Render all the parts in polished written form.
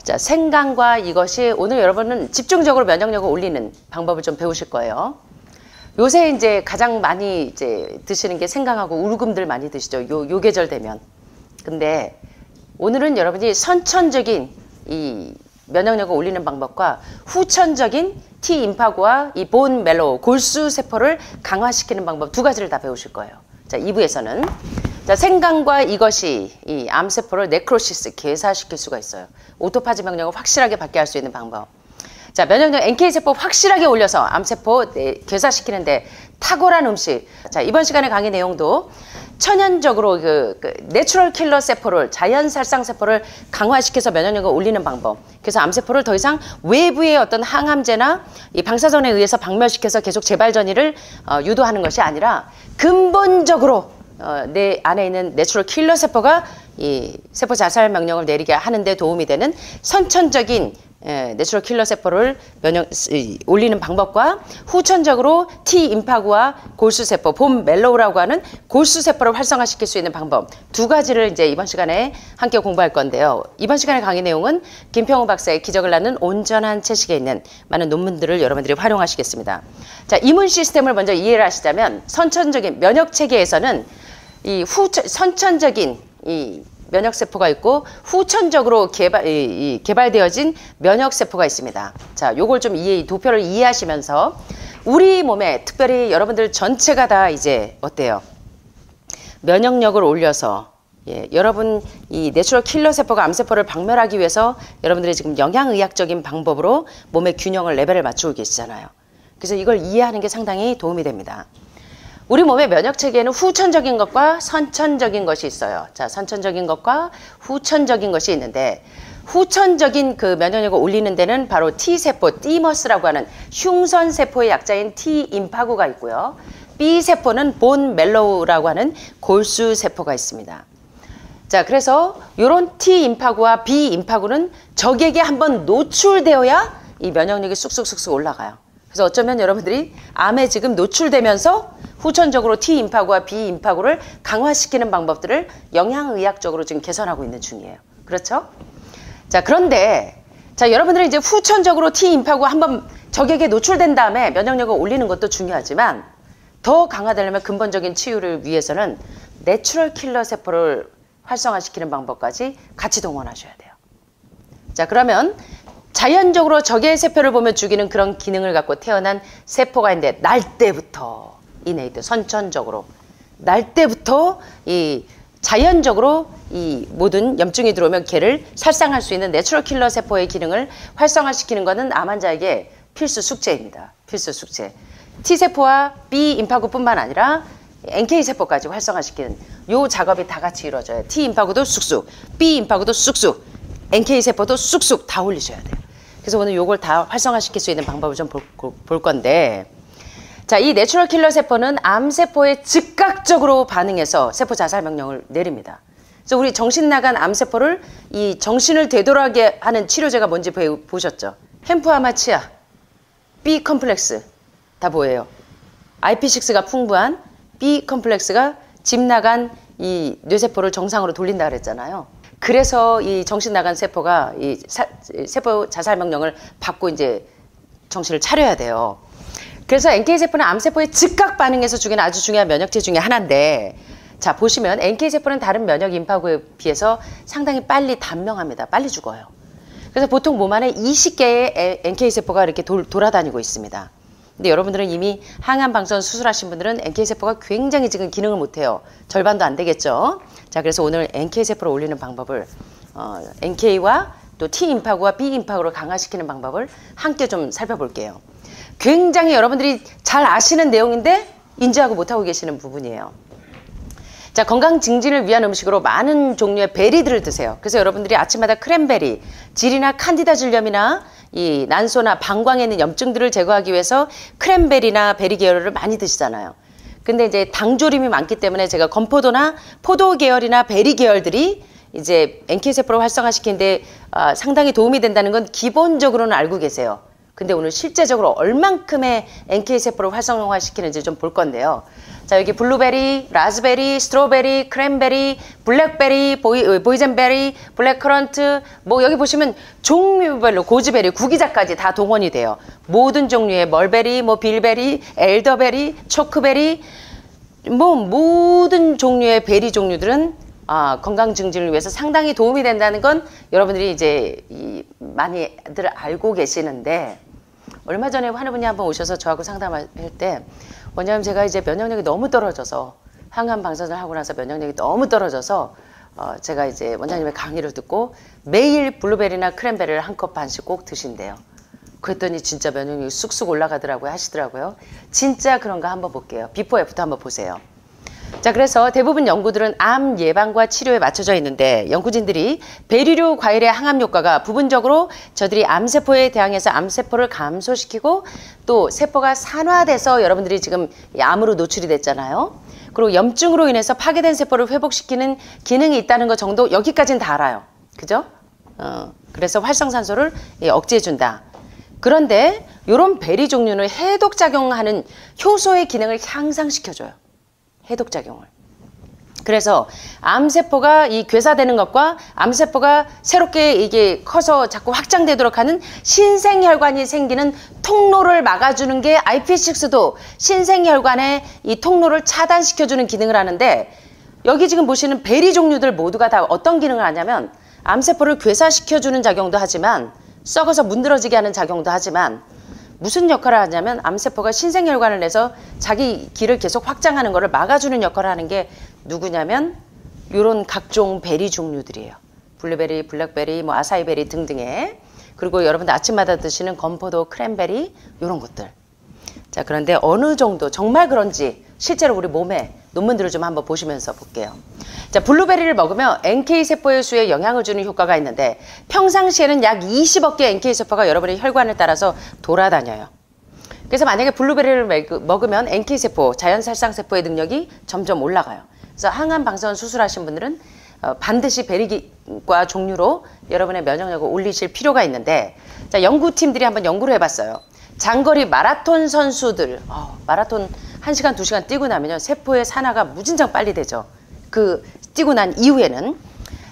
자, 생강과 이것이 오늘 여러분은 집중적으로 면역력을 올리는 방법을 좀 배우실 거예요. 요새 이제 가장 많이 이제 드시는 게 생강하고 우르금들 많이 드시죠. 요 계절 되면. 근데 오늘은 여러분이 선천적인 이 면역력을 올리는 방법과 후천적인 T임파구와 이 본 멜로우 골수 세포를 강화시키는 방법 두 가지를 다 배우실 거예요. 자, 2부에서는 자, 생강과 이것이 이 암세포를 네크로시스 괴사시킬 수가 있어요. 오토파지 명령을 확실하게 받게 할 수 있는 방법. 자, 면역력 NK세포 확실하게 올려서 암세포 괴사시키는데 탁월한 음식. 자, 이번 시간의 강의 내용도 천연적으로 그 내추럴 킬러 세포를 자연 살상 세포를 강화시켜서 면역력을 올리는 방법. 그래서 암세포를 더 이상 외부의 어떤 항암제나 이 방사선에 의해서 박멸시켜서 계속 재발 전이를 유도하는 것이 아니라 근본적으로 내 안에 있는 내추럴 킬러 세포가 이 세포 자살 명령을 내리게 하는 데 도움이 되는 선천적인 내추럴 킬러 세포를 올리는 방법과 후천적으로 T임파구와 골수세포, 본 멜로우라고 하는 골수세포를 활성화시킬 수 있는 방법 두 가지를 이제 이번 시간에 함께 공부할 건데요. 이번 시간의 강의 내용은 김평우 박사의 기적을 낳는 온전한 채식에 있는 많은 논문들을 여러분들이 활용하시겠습니다. 자, 이문 시스템을 먼저 이해를 하시자면 선천적인 면역 체계에서는 이 선천적인 이 면역세포가 있고 후천적으로 개발되어진 면역세포가 있습니다. 자, 요걸 좀 이 도표를 이해하시면서 우리 몸에 특별히 여러분들 전체가 다 이제 어때요? 면역력을 올려서 여러분 이 내추럴 킬러 세포가 암세포를 박멸하기 위해서 여러분들이 지금 영양의학적인 방법으로 몸의 균형을 레벨을 맞추고 계시잖아요. 그래서 이걸 이해하는 게 상당히 도움이 됩니다. 우리 몸의 면역체계에는 후천적인 것과 선천적인 것이 있어요. 자, 선천적인 것과 후천적인 것이 있는데 후천적인 그 면역력을 올리는 데는 바로 T세포, 티머스라고 하는 흉선세포의 약자인 T임파구가 있고요. B세포는 본 멜로우라고 하는 골수세포가 있습니다. 자, 그래서 이런 T임파구와 B임파구는 적에게 한번 노출되어야 이 면역력이 쑥쑥쑥쑥 올라가요. 그래서 어쩌면 여러분들이 암에 지금 노출되면서 후천적으로 T임파구와 B임파구를 강화시키는 방법들을 영양의학적으로 지금 개선하고 있는 중이에요. 그렇죠? 자, 그런데 자, 여러분들은 이제 후천적으로 T임파구 한번 적에게 노출된 다음에 면역력을 올리는 것도 중요하지만 더 강화되려면 근본적인 치유를 위해서는 내추럴 킬러 세포를 활성화시키는 방법까지 같이 동원하셔야 돼요. 자, 그러면 자연적으로 적의 세포를 보면 죽이는 그런 기능을 갖고 태어난 세포가 있는데 날 때부터 이네이트 선천적으로 날 때부터 이 자연적으로 이 모든 염증이 들어오면 걔를 살상할 수 있는 내추럴 킬러 세포의 기능을 활성화시키는 것은 암 환자에게 필수 숙제입니다. 필수 숙제. T세포와 B임파구뿐만 아니라 NK세포까지 활성화시키는 요 작업이 다 같이 이루어져요. T임파구도 쑥쑥, B임파구도 쑥쑥, NK세포도 쑥쑥 다 올리셔야 돼요. 그래서 오늘 요걸 다 활성화시킬 수 있는 방법을 좀 볼 건데 자, 이 내추럴 킬러 세포는 암세포에 즉각적으로 반응해서 세포 자살 명령을 내립니다. 그래서 우리 정신 나간 암세포를 이 정신을 되돌아게 하는 치료제가 뭔지 보셨죠? 햄프아마치아, B 컴플렉스 다 뭐예요? IP6가 풍부한 B 컴플렉스가 집 나간 이 뇌세포를 정상으로 돌린다 그랬잖아요. 그래서 이 정신 나간 세포가 이 세포 자살 명령을 받고 이제 정신을 차려야 돼요. 그래서 NK세포는 암세포에 즉각 반응해서 죽이는 아주 중요한 면역체 중에 하나인데 자, 보시면 NK세포는 다른 면역 임파구에 비해서 상당히 빨리 단명합니다. 빨리 죽어요. 그래서 보통 몸 안에 20개의 NK세포가 이렇게 돌아다니고 있습니다. 근데 여러분들은 이미 항암 방사선 수술하신 분들은 NK세포가 굉장히 지금 기능을 못해요. 절반도 안 되겠죠. 자, 그래서 오늘 NK세포를 올리는 방법을 NK와 또 T임파구와 B임파구를 강화시키는 방법을 함께 좀 살펴볼게요. 굉장히 여러분들이 잘 아시는 내용인데 인지하고 못하고 계시는 부분이에요. 자, 건강 증진을 위한 음식으로 많은 종류의 베리들을 드세요. 그래서 여러분들이 아침마다 크랜베리, 질이나 칸디다 질염이나 이 난소나 방광에 있는 염증들을 제거하기 위해서 크랜베리나 베리 계열을 많이 드시잖아요. 근데 이제 당조림이 많기 때문에 제가 건포도나 포도 계열이나 베리 계열들이 이제 NK세포를 활성화시키는데 상당히 도움이 된다는 건 기본적으로는 알고 계세요. 근데 오늘 실제적으로 얼만큼의 NK 세포를 활성화시키는지 좀 볼 건데요. 자, 여기 블루베리, 라즈베리, 스트로베리, 크랜베리, 블랙베리, 보이젠베리, 블랙커런트, 뭐 여기 보시면 종류별로 고즈베리, 구기자까지 다 동원이 돼요. 모든 종류의 멀베리, 뭐 빌베리, 엘더베리, 초크베리, 뭐 모든 종류의 베리 종류들은 건강 증진을 위해서 상당히 도움이 된다는 건 여러분들이 이제 많이들 알고 계시는데, 얼마 전에 하는 분이 한번 오셔서 저하고 상담할 때, 원장님 제가 이제 면역력이 너무 떨어져서, 항암 방사선을 하고 나서 면역력이 너무 떨어져서 제가 이제 원장님의 강의를 듣고 매일 블루베리나 크랜베리를 한 컵 반씩 꼭 드신대요. 그랬더니 진짜 면역력이 쑥쑥 올라가더라고요. 하시더라고요. 진짜 그런가 한번 볼게요. 비포 애프터 한번 보세요. 자, 그래서 대부분 연구들은 암 예방과 치료에 맞춰져 있는데, 연구진들이 베리류 과일의 항암 효과가 부분적으로 저들이 암세포에 대항해서 암세포를 감소시키고, 또 세포가 산화돼서 여러분들이 지금 암으로 노출이 됐잖아요. 그리고 염증으로 인해서 파괴된 세포를 회복시키는 기능이 있다는 것 정도, 여기까지는 다 알아요. 그죠? 그래서 활성산소를 억제해준다. 그런데 이런 베리 종류는 해독작용하는 효소의 기능을 향상시켜줘요. 해독작용을. 그래서 암세포가 이 괴사되는 것과 암세포가 새롭게 이게 커서 자꾸 확장되도록 하는 신생혈관이 생기는 통로를 막아주는 게 IP6도 신생혈관의 이 통로를 차단시켜주는 기능을 하는데, 여기 지금 보시는 베리 종류들 모두가 다 어떤 기능을 하냐면, 암세포를 괴사시켜주는 작용도 하지만, 썩어서 문드러지게 하는 작용도 하지만, 무슨 역할을 하냐면 암세포가 신생혈관을 내서 자기 길을 계속 확장하는 것을 막아주는 역할을 하는 게 누구냐면 이런 각종 베리 종류들이에요. 블루베리, 블랙베리, 뭐 아사이베리 등등의, 그리고 여러분들 아침마다 드시는 건포도, 크랜베리 이런 것들. 자, 그런데 어느 정도 정말 그런지 실제로 우리 몸에 논문들을 좀 한번 보시면서 볼게요. 자, 블루베리를 먹으면 NK세포의 수에 영향을 주는 효과가 있는데, 평상시에는 약 20억 개의 NK세포가 여러분의 혈관을 따라서 돌아다녀요. 그래서 만약에 블루베리를 먹으면 NK세포, 자연살상세포의 능력이 점점 올라가요. 그래서 항암 방사선 수술하신 분들은 반드시 베리과 종류로 여러분의 면역력을 올리실 필요가 있는데, 자, 연구팀들이 한번 연구를 해봤어요. 장거리 마라톤 선수들, 마라톤 1시간, 2시간 뛰고 나면요, 세포의 산화가 무진장 빨리 되죠. 그 뛰고 난 이후에는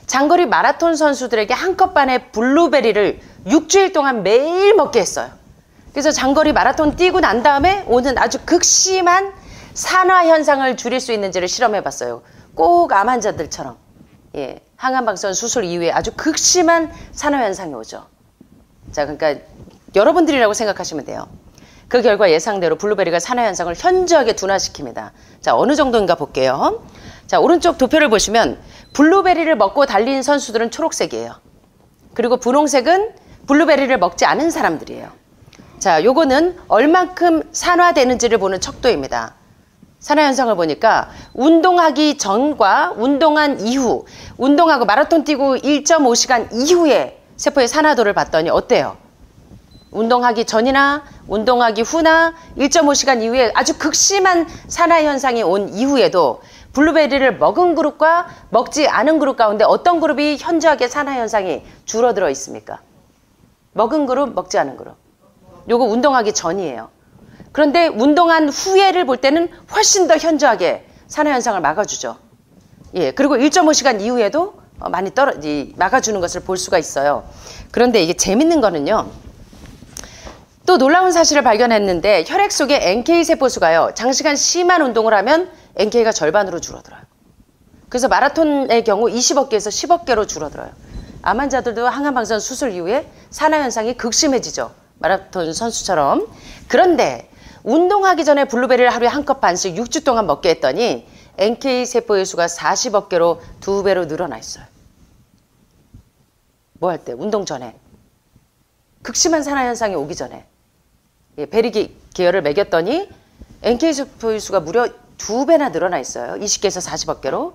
장거리 마라톤 선수들에게 한 컵 반의 블루베리를 6주일 동안 매일 먹게 했어요. 그래서 장거리 마라톤 뛰고 난 다음에 오는 아주 극심한 산화 현상을 줄일 수 있는지를 실험해 봤어요. 꼭 암 환자들처럼. 예, 항암 방사선 수술 이후에 아주 극심한 산화 현상이 오죠. 자, 그러니까 여러분들이라고 생각하시면 돼요. 그 결과 예상대로 블루베리가 산화 현상을 현저하게 둔화시킵니다. 자, 어느 정도인가 볼게요. 자, 오른쪽 도표를 보시면 블루베리를 먹고 달린 선수들은 초록색이에요. 그리고 분홍색은 블루베리를 먹지 않은 사람들이에요. 자, 요거는 얼만큼 산화되는지를 보는 척도입니다. 산화 현상을 보니까 운동하기 전과 운동한 이후, 운동하고 마라톤 뛰고 1.5시간 이후에 세포의 산화도를 봤더니 어때요? 운동하기 전이나 운동하기 후나 1.5시간 이후에 아주 극심한 산화 현상이 온 이후에도 블루베리를 먹은 그룹과 먹지 않은 그룹 가운데 어떤 그룹이 현저하게 산화 현상이 줄어들어 있습니까? 먹은 그룹, 먹지 않은 그룹. 요거 운동하기 전이에요. 그런데 운동한 후에를 볼 때는 훨씬 더 현저하게 산화 현상을 막아주죠. 예, 그리고 1.5시간 이후에도 많이 막아주는 것을 볼 수가 있어요. 그런데 이게 재밌는 거는요, 또 놀라운 사실을 발견했는데, 혈액 속의 NK세포 수가요, 장시간 심한 운동을 하면 NK가 절반으로 줄어들어요. 그래서 마라톤의 경우 20억 개에서 10억 개로 줄어들어요. 암 환자들도 항암 방사선 수술 이후에 산화 현상이 극심해지죠. 마라톤 선수처럼. 그런데 운동하기 전에 블루베리를 하루에 한 컵 반씩 6주 동안 먹게 했더니 NK세포의 수가 40억 개로 2배로 늘어나 있어요. 뭐 할 때? 운동 전에. 극심한 산화 현상이 오기 전에. 예, 베리 계열을 먹였더니 NK세포의 수가 무려 2배나 늘어나 있어요. 20개에서 40억 개로.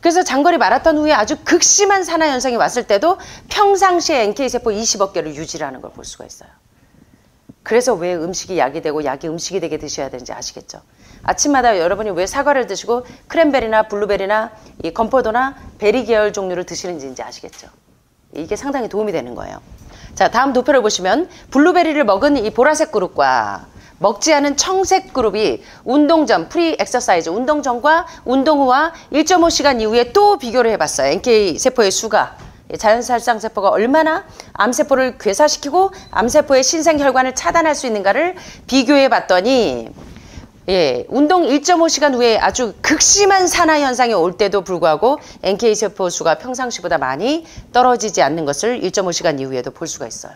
그래서 장거리 마라톤 후에 아주 극심한 산화 현상이 왔을 때도 평상시에 NK세포 20억 개를 유지하는 걸 볼 수가 있어요. 그래서 왜 음식이 약이 되고 약이 음식이 되게 드셔야 되는지 아시겠죠? 아침마다 여러분이 왜 사과를 드시고 크랜베리나 블루베리나 이 건포도나 베리 계열 종류를 드시는지 아시겠죠? 이게 상당히 도움이 되는 거예요. 자, 다음 도표를 보시면 블루베리를 먹은 이 보라색 그룹과 먹지 않은 청색 그룹이 운동 전, 프리 엑서사이즈, 운동 전과 운동 후와 1.5시간 이후에 또 비교를 해봤어요. NK 세포의 수가. 자연살상 세포가 얼마나 암세포를 괴사시키고 암세포의 신생혈관을 차단할 수 있는가를 비교해 봤더니 운동 1.5시간 후에 아주 극심한 산화 현상이 올 때도 불구하고 NK세포 수가 평상시보다 많이 떨어지지 않는 것을 1.5시간 이후에도 볼 수가 있어요.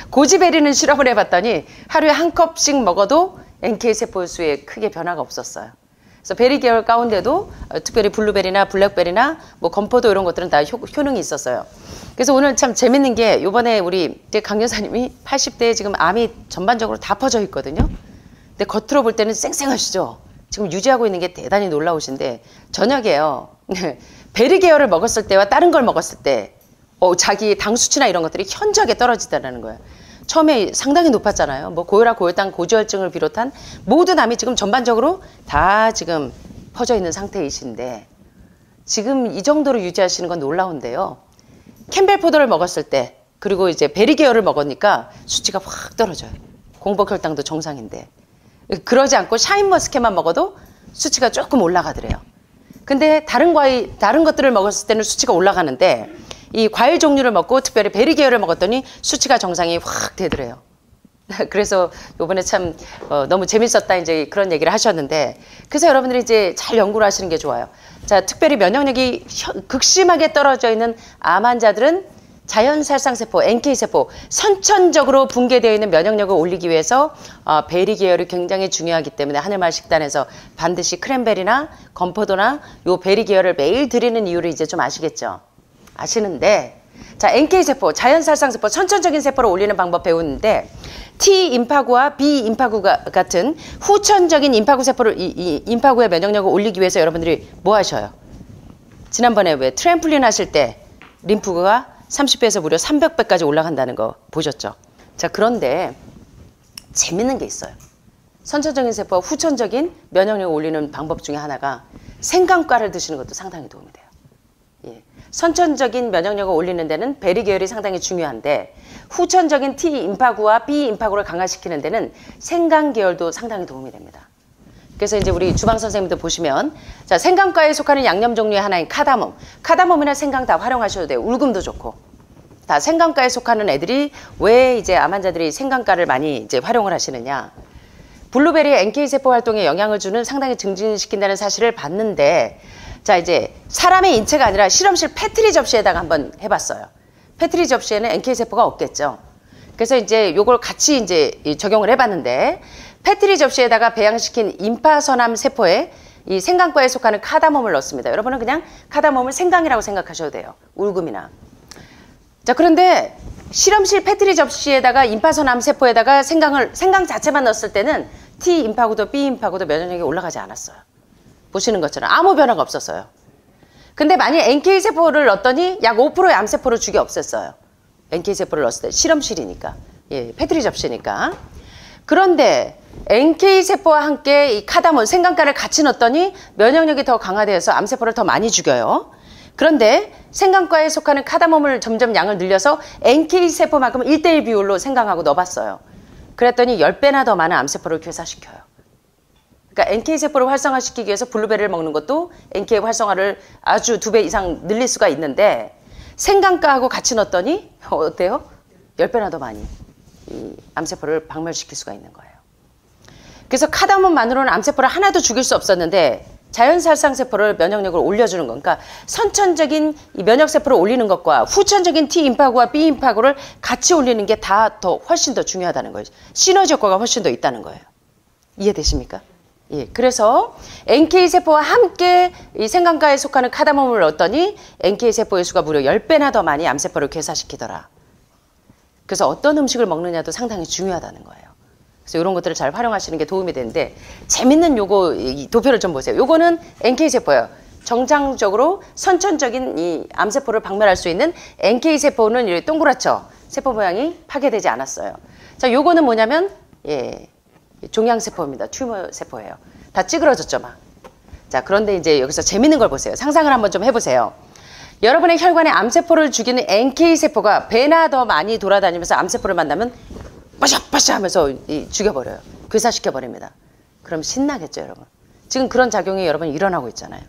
고지베리는 실험을 해봤더니 하루에 한 컵씩 먹어도 NK세포 수에 크게 변화가 없었어요. 그래서 베리 계열 가운데도 특별히 블루베리나 블랙베리나 뭐 건포도 이런 것들은 다 효능이 있었어요. 그래서 오늘 참 재밌는 게 요번에 우리 강 여사님이 80대에 지금 암이 전반적으로 다 퍼져 있거든요. 근데 겉으로 볼 때는 쌩쌩하시죠. 지금 유지하고 있는 게 대단히 놀라우신데 저녁에요. 베리 계열을 먹었을 때와 다른 걸 먹었을 때 자기 당 수치나 이런 것들이 현저하게 떨어지다는 거예요. 처음에 상당히 높았잖아요. 뭐 고혈압, 고혈당, 고지혈증을 비롯한 모든 암이 지금 전반적으로 다 지금 퍼져 있는 상태이신데 지금 이 정도로 유지하시는 건 놀라운데요. 캠벨 포도를 먹었을 때 그리고 이제 베리 계열을 먹으니까 수치가 확 떨어져요. 공복혈당도 정상인데. 그러지 않고 샤인머스켓만 먹어도 수치가 조금 올라가더래요. 근데 다른 것들을 먹었을 때는 수치가 올라가는데 이 과일 종류를 먹고 특별히 베리 계열을 먹었더니 수치가 정상이 확 되더래요. 그래서 요번에 참 너무 재밌었다 이제 그런 얘기를 하셨는데 그래서 여러분들이 이제 잘 연구를 하시는 게 좋아요. 자, 특별히 면역력이 극심하게 떨어져 있는 암 환자들은 자연살상세포, NK세포, 선천적으로 붕괴되어 있는 면역력을 올리기 위해서 베리 계열이 굉장히 중요하기 때문에 하늘말 식단에서 반드시 크랜베리나 건포도나 요 베리 계열을 매일 드리는 이유를 이제 좀 아시겠죠? 아시는데 자, NK세포, 자연살상세포, 선천적인 세포를 올리는 방법 배우는데 T 임파구와 B 임파구 같은 후천적인 임파구 세포를 이 임파구의 면역력을 올리기 위해서 여러분들이 뭐 하셔요? 지난번에 왜 트램플린 하실 때 림프가 30배에서 무려 300배까지 올라간다는 거 보셨죠? 자, 그런데 재밌는 게 있어요. 선천적인 세포와 후천적인 면역력을 올리는 방법 중에 하나가 생강과를 드시는 것도 상당히 도움이 돼요. 예. 선천적인 면역력을 올리는 데는 베리 계열이 상당히 중요한데 후천적인 T 임파구와 B 임파구를 강화시키는 데는 생강 계열도 상당히 도움이 됩니다. 그래서 이제 우리 주방 선생님들 보시면 자, 생강과에 속하는 양념 종류의 하나인 카다몬. 카다몬이나 생강 다 활용하셔도 돼요. 울금도 좋고. 다 생강과에 속하는 애들이 왜 이제 암 환자들이 생강과를 많이 이제 활용을 하시느냐. 블루베리의 NK세포 활동에 영향을 주는 상당히 증진시킨다는 사실을 봤는데 자, 이제 사람의 인체가 아니라 실험실 페트리 접시에다가 한번 해봤어요. 페트리 접시에는 NK세포가 없겠죠. 그래서 이제 요걸 같이 이제 적용을 해봤는데 페트리 접시에다가 배양시킨 임파선암 세포에 이 생강과에 속하는 카다몬을 넣습니다. 여러분은 그냥 카다몬을 생강이라고 생각하셔도 돼요. 울금이나. 자, 그런데 실험실 페트리 접시에다가 임파선암 세포에다가 생강 자체만 넣었을 때는 T 임파구도 B 임파구도 면역력이 올라가지 않았어요. 보시는 것처럼 아무 변화가 없었어요. 근데 만약 NK세포를 넣었더니 약 5%의 암세포를 죽여 없앴어요. NK세포를 넣었을 때 실험실이니까. 예, 페트리 접시니까. 그런데 NK세포와 함께 이 카다몬, 생강가를 같이 넣었더니 면역력이 더 강화되어서 암세포를 더 많이 죽여요. 그런데 생강과에 속하는 카다몬을 점점 양을 늘려서 NK세포만큼 1:1 비율로 생강하고 넣어봤어요. 그랬더니 10배나 더 많은 암세포를 괴사시켜요. 그러니까 NK세포를 활성화시키기 위해서 블루베리를 먹는 것도 NK 활성화를 아주 2배 이상 늘릴 수가 있는데 생강가하고 같이 넣었더니 어때요? 10배나 더 많이 이 암세포를 박멸시킬 수가 있는 거예요. 그래서 카다몬만으로는 암세포를 하나도 죽일 수 없었는데 자연살상세포를 면역력을 올려주는 건 그러니까 선천적인 이 면역세포를 올리는 것과 후천적인 T 임파구와 B 임파구를 같이 올리는 게 다 더 훨씬 더 중요하다는 거예요. 시너지 효과가 훨씬 더 있다는 거예요. 이해되십니까? 예, 그래서 NK세포와 함께 이 생강가에 속하는 카다몬을 넣었더니 NK세포의 수가 무려 10배나 더 많이 암세포를 괴사시키더라. 그래서 어떤 음식을 먹느냐도 상당히 중요하다는 거예요. 그래서 이런 것들을 잘 활용하시는 게 도움이 되는데 재밌는 요거 이 도표를 좀 보세요. 요거는 NK세포예요. 정상적으로 선천적인 이 암세포를 박멸할 수 있는 NK세포는 이렇게 동그랗죠. 세포 모양이 파괴되지 않았어요. 자, 요거는 뭐냐면 예, 종양세포입니다. 튜머 세포예요. 다 찌그러졌죠 막. 자, 그런데 이제 여기서 재밌는 걸 보세요. 상상을 한번 좀 해보세요. 여러분의 혈관에 암세포를 죽이는 NK세포가 배나 더 많이 돌아다니면서 암세포를 만나면 빠샤빠샤 하면서 죽여버려요. 괴사시켜버립니다. 그럼 신나겠죠, 여러분. 지금 그런 작용이 여러분 일어나고 있잖아요.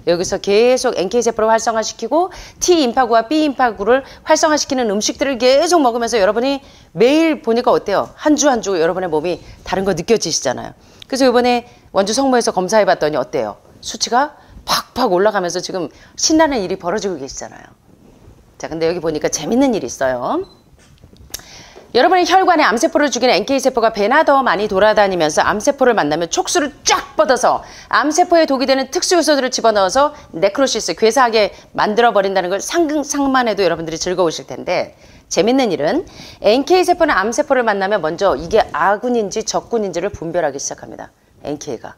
여기서 계속 NK세포를 활성화시키고 T임파구와 B임파구를 활성화시키는 음식들을 계속 먹으면서 여러분이 매일 보니까 어때요? 한 주 한 주 여러분의 몸이 다른 거 느껴지시잖아요. 그래서 이번에 원주 성모에서 검사해봤더니 어때요? 수치가 팍팍 올라가면서 지금 신나는 일이 벌어지고 계시잖아요. 자, 근데 여기 보니까 재밌는 일이 있어요. 여러분의 혈관에 암세포를 죽이는 NK세포가 배나 더 많이 돌아다니면서 암세포를 만나면 촉수를 쫙 뻗어서 암세포에 독이 되는 특수요소들을 집어넣어서 네크로시스, 괴사하게 만들어버린다는 걸 상상만 해도 여러분들이 즐거우실 텐데, 재밌는 일은 NK세포는 암세포를 만나면 먼저 이게 아군인지 적군인지를 분별하기 시작합니다. NK가.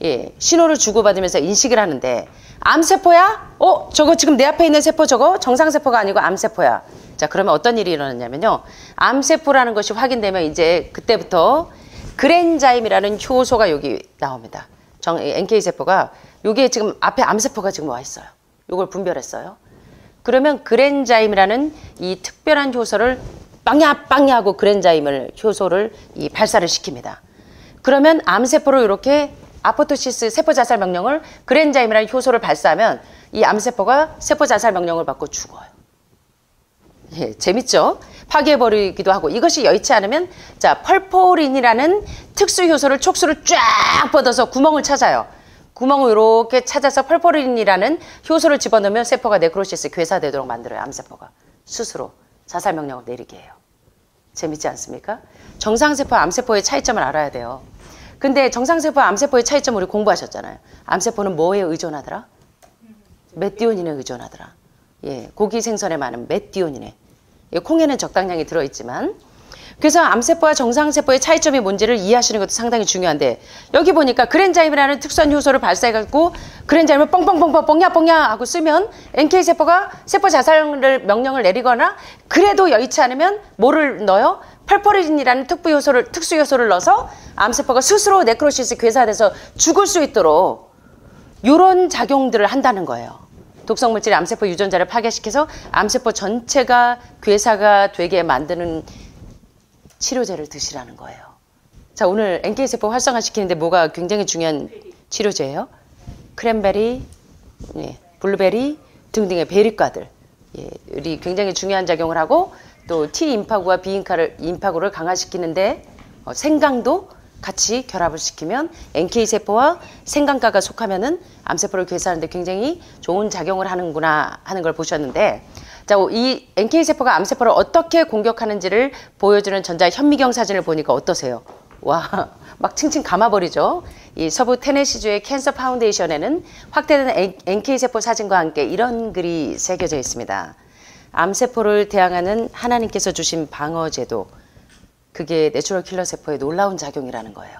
예, 신호를 주고받으면서 인식을 하는데, 암세포야? 저거 지금 내 앞에 있는 세포 저거 정상세포가 아니고 암세포야. 자, 그러면 어떤 일이 일어났냐면요. 암세포라는 것이 확인되면 이제 그때부터 그랜자임이라는 효소가 여기 나옵니다. NK세포가 여기에 지금 앞에 암세포가 지금 와 있어요. 이걸 분별했어요. 그러면 그랜자임이라는 이 특별한 효소를 빵야 하고 그랜자임을 효소를 발사를 시킵니다. 그러면 암세포로 이렇게 아포토시스 세포자살 명령을 그랜자임이라는 효소를 발사하면 이 암세포가 세포자살 명령을 받고 죽어요. 예, 재밌죠? 파괴해버리기도 하고, 이것이 여의치 않으면 자, 펄포린이라는 특수효소를 촉수를 쫙 뻗어서 구멍을 찾아요. 구멍을 이렇게 찾아서 펄포린이라는 효소를 집어넣으면 세포가 네크로시스 괴사되도록 만들어요. 암세포가 스스로 자살 명령을 내리게 해요. 재밌지 않습니까? 정상세포와 암세포의 차이점을 알아야 돼요. 근데 정상세포와 암세포의 차이점 우리 공부하셨잖아요. 암세포는 뭐에 의존하더라? 메띠오닌에 의존하더라. 예, 고기 생선에 많은 메띠오닌에. 예, 콩에는 적당량이 들어있지만. 그래서 암세포와 정상세포의 차이점이 뭔지를 이해하시는 것도 상당히 중요한데, 여기 보니까 그랜자임이라는 특수한 효소를 발사해갖고 그랜자임을 뻥뻥뻥뻥 뻥야 하고 쓰면 NK세포가 세포 자살을 명령을 내리거나, 그래도 여의치 않으면 뭐를 넣어요? 펄포린이라는 특수효소를 넣어서 암세포가 스스로 네크로시스 괴사돼서 죽을 수 있도록 이런 작용들을 한다는 거예요. 독성물질이 암세포 유전자를 파괴시켜서 암세포 전체가 괴사가 되게 만드는 치료제를 드시라는 거예요. 자, 오늘 NK세포 활성화시키는데 뭐가 굉장히 중요한 치료제예요? 크랜베리, 예, 블루베리 등등의 베리과들. 예, 이 굉장히 중요한 작용을 하고, 또 T임파구와 B임파구를 강화시키는데 생강도 같이 결합을 시키면 NK세포와 생강가가 속하면은 암세포를 괴사하는데 굉장히 좋은 작용을 하는구나 하는 걸 보셨는데, 자, 이 NK세포가 암세포를 어떻게 공격하는지를 보여주는 전자 현미경 사진을 보니까 어떠세요? 와, 막 칭칭 감아버리죠. 이 서부 테네시주의 캔서 파운데이션에는 확대된 NK세포 사진과 함께 이런 글이 새겨져 있습니다. 암세포를 대항하는 하나님께서 주신 방어제도, 그게 내추럴 킬러 세포의 놀라운 작용이라는 거예요.